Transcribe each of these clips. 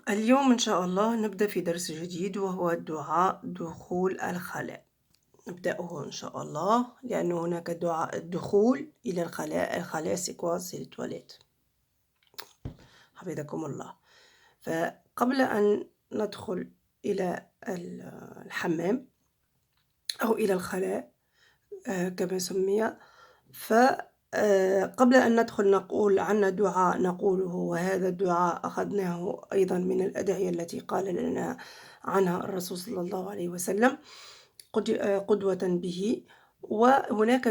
اليوم إن شاء الله نبدأ في درس جديد وهو دعاء دخول الخلاء. نبدأه إن شاء الله لأن هناك دعاء الدخول إلى الخلاء. الخلاء c'est quoi? C'est les toilettes. حفظكم الله. فقبل أن ندخل إلى الحمام أو إلى الخلاء كما سمي قبل أن ندخل نقول عنا دعاء نقوله، وهذا الدعاء أخذناه أيضا من الأدعية التي قال لنا عنها الرسول صلى الله عليه وسلم قدوة به. وهناك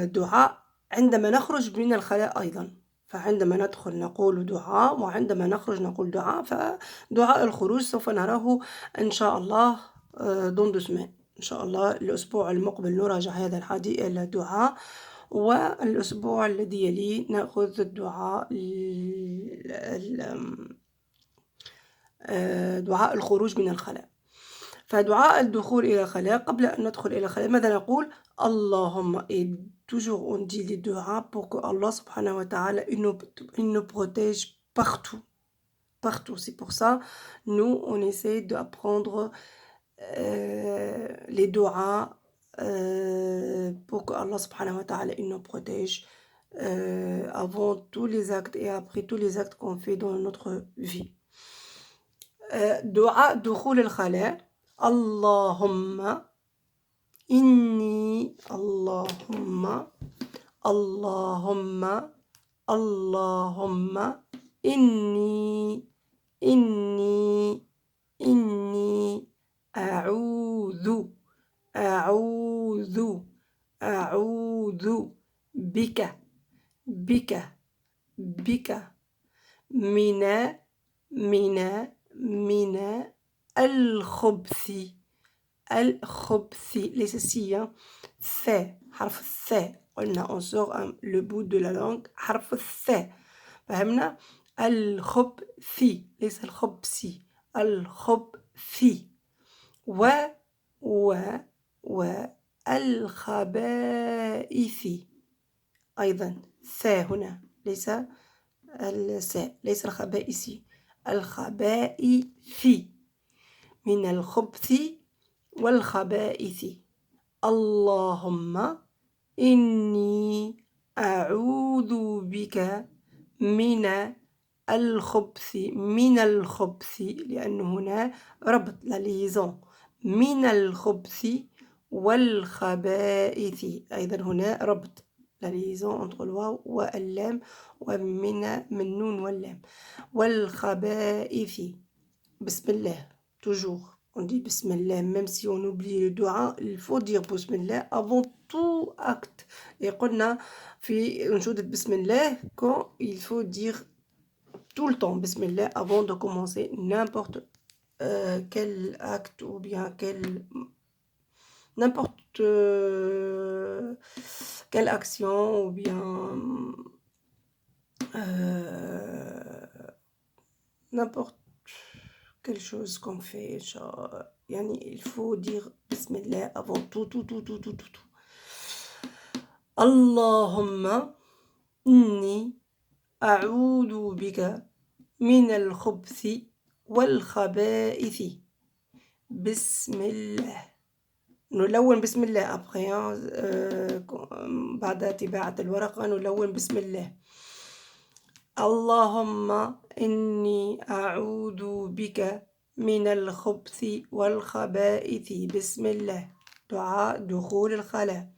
دعاء عندما نخرج من الخلاء أيضا، فعندما ندخل نقول دعاء وعندما نخرج نقول دعاء. فدعاء الخروج سوف نراه إن شاء الله دون دو سمان. إن شاء الله الأسبوع المقبل نراجع هذا الدعاء، والأسبوع الذي يليه نأخذ الدعاء دعاء الخروج من الخلاء. فدعاء الدخول إلى الخلاء، قبل أن ندخل إلى الخلاء ماذا نقول؟ اللهم. Et toujours on dit les du'a pour que Allah subhanahu wa ta'ala il nous protège partout. Partout. C'est pour ça, nous, on essaie d'apprendre les du'a pour que Allah subhanahu wa ta'ala il nous protège avant tous les actes et après tous les actes qu'on fait dans notre vie. دعاء دخول الخلاء. اللهم إني اللهم اللهم اللهم إني إني إني أعوذ أعوذ أعوذ بك بك بك من من الخبث الخبث. ليس سي ث حرف الث. قلنا on sort le bout de la langue حرف الث. فهمنا؟ الخبث ليس الخبث. الخبث والخبائث أيضا. ث هنا ليس ليس الخبائث. الخبائث من الخبث والخبائث. اللهم إني أعوذ بك من الخبث من الخبث لأن هنا ربط la liaison من الخبث والخبائث. أيضا هنا ربط la liaison entre الواو واللام ومن النون واللام. والخبائث. بسم الله. Toujours on dit Bismillah, même si on oublie le dua, il faut dire Bismillah avant tout acte. Et قلنا في نشودة Bismillah quand il faut dire tout le temps Bismillah avant de commencer n'importe quel acte ou bien n'importe quelle action ou bien n'importe quelle chose qu'on fait. يعني il faut dire Bismillah avant tout. اللهم إني أعوذ بك من الخبث والخبائث. بسم الله. نلون بسم الله après بعد طباعة الورقة نلون بسم الله. اللهم إني أعوذ بك من الخبث والخبائث. بسم الله. دعاء دخول الخلاء.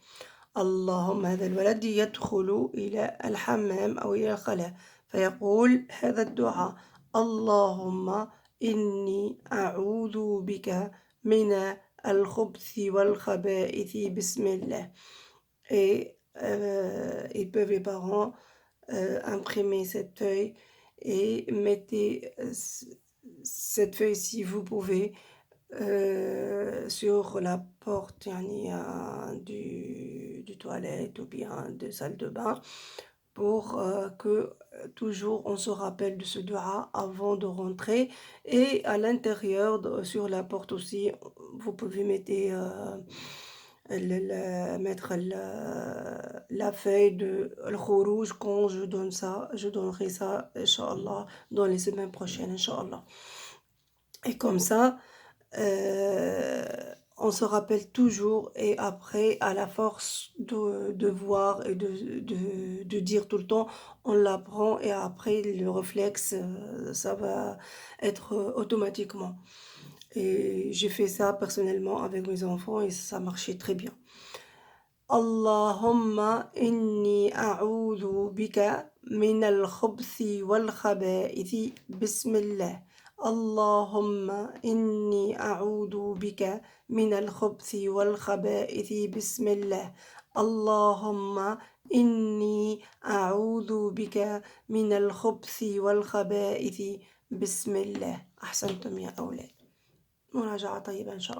اللهم هذا الولد يدخل إلى الحمام أو إلى الخلاء فيقول هذا الدعاء اللهم إني أعوذ بك من الخبث والخبائث. بسم الله. Et ils peuvent, les parents, imprimer cette feuille et mettez cette feuille si vous pouvez sur la porte du toilette ou bien de salle de bain pour que toujours on se rappelle de ce dua avant de rentrer. Et à l'intérieur sur la porte aussi vous pouvez mettre mettre la feuille de الخروج quand je donne ça, je donnerai ça, Inch'Allah, dans les semaines prochaines, Inch'Allah. Et comme ça, on se rappelle toujours et après, à la force de voir et de dire tout le temps, on l'apprend et après le réflexe, ça va être automatiquement. Et j'ai fait ça personnellement avec mes enfants et ça marchait très bien. اللهم إني أعوذ بك من الخبث والخبائث بسم الله. اللهم إني أعوذ بك من الخبث والخبائث بسم الله. اللهم إني أعوذ بك من الخبث والخبائث بسم الله. أحسنتم يا أولاد. مراجعة طيبة إن شاء الله.